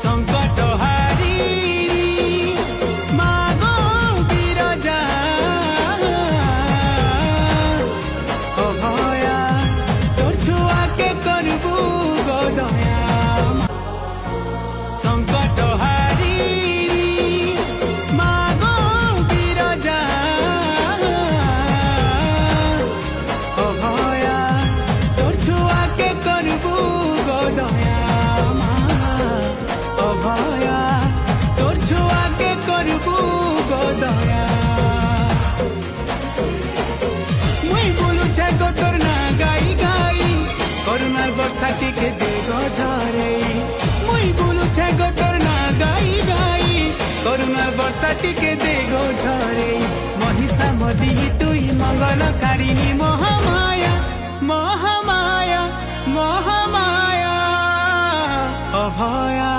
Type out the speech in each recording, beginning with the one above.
संकट हारी मागो बिरजा अभया तोर छुआ के करबू गो दया संकट हारी मागो बिरजा अभया तोर छुआ के करबू गो दया अभया तोर छुआ के करबू गो दया मुई बोलू छे गो तोर ना गाई गाई करुणार बर्षा टिके दे गो झरे मुई बोलू छे गो तोर ना गाई गाई करुणार बर्षा टिके दे गो झरे महिषा मदी तुई मंगलकारिणी महामाया महामाया महामाया अभया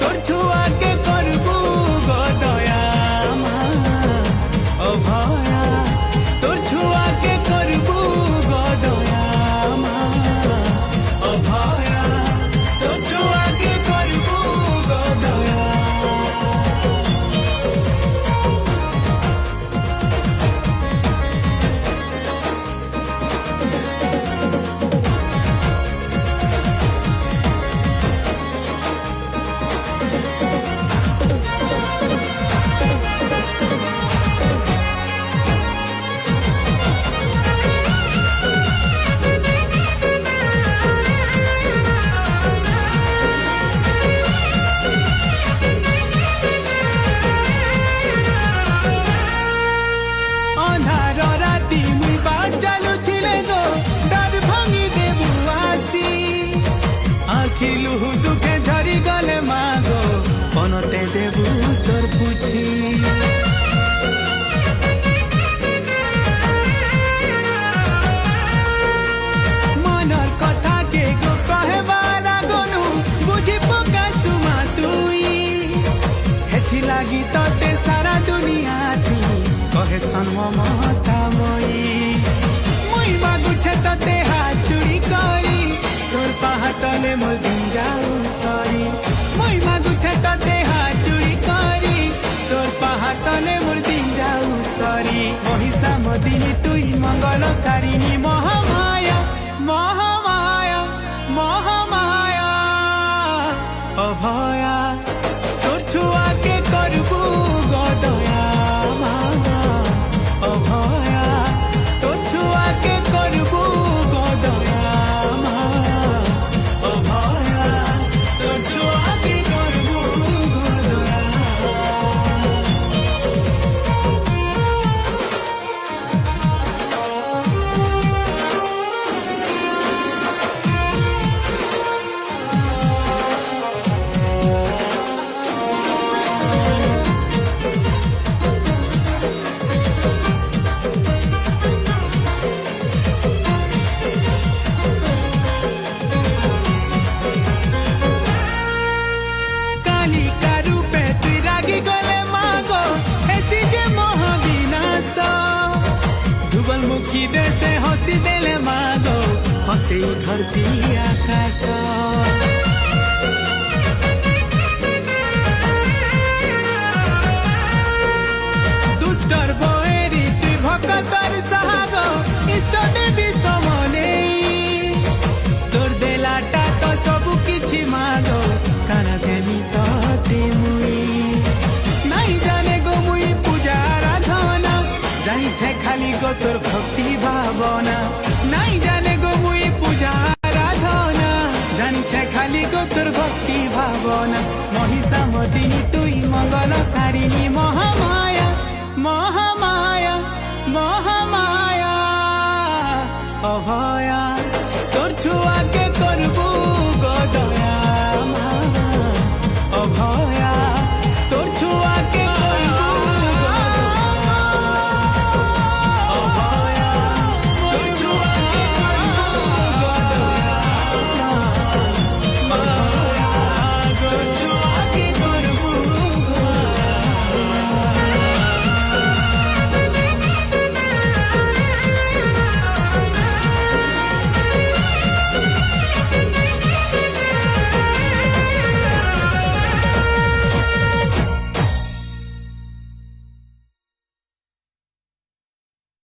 तोर छुआ के करबू गो दया अभया तोर छुआ के करबू गो दया अभया तोर छुआ के करबू गो दया अंधार राति मुई बाट चालुथिले गो डर भांगी देबू आसी आखि लुहु दुखे झरी गले मागो पनते देबू तोर पुछी मनर कथा के गो कहे बारा गनु बुझी पका सुमा तुई हेथि लागी तते सारा दुनिया थी कहे सन्म मता मुई मागु छे तते हाथ चुरी करी तोर पाहतले मोर दिन जाऊ सरी मुई मागु छे तते हाथ चुरी करी तोर पाहतले मोर दिन जाऊ सरी महिषा मदिनी तुई मंगलकारिणी महामाया महामाया महामाया अभया तोर छुआ के करबू गो दया अभया तोर छुआ के करबू गो दया अभया तोर छुआ के करबू गो दया कालिका रूपे तुई रागी गले मागो ऐसी जे महाविनाश धुबल मुखी देसे हंसी देले मागो हंसे धरती आकाश दुष्टर बोएरी तुई भक्तर सहागो इष्ट देवी समने तोर देलाटा तो सबु किछि मागो काना देमी तते मुई नहीं जाने गो मुई पूजा आराधना जानी छे खाली गो तोर भक्ति भावना नहीं जाने गो मुई पूजा आराधना जानी छे खाली गो तोर भक्ति भावना महिषा मदिनी तुई मंगलकारिणी महामाया महामाया महामाया अभया तोर छुआ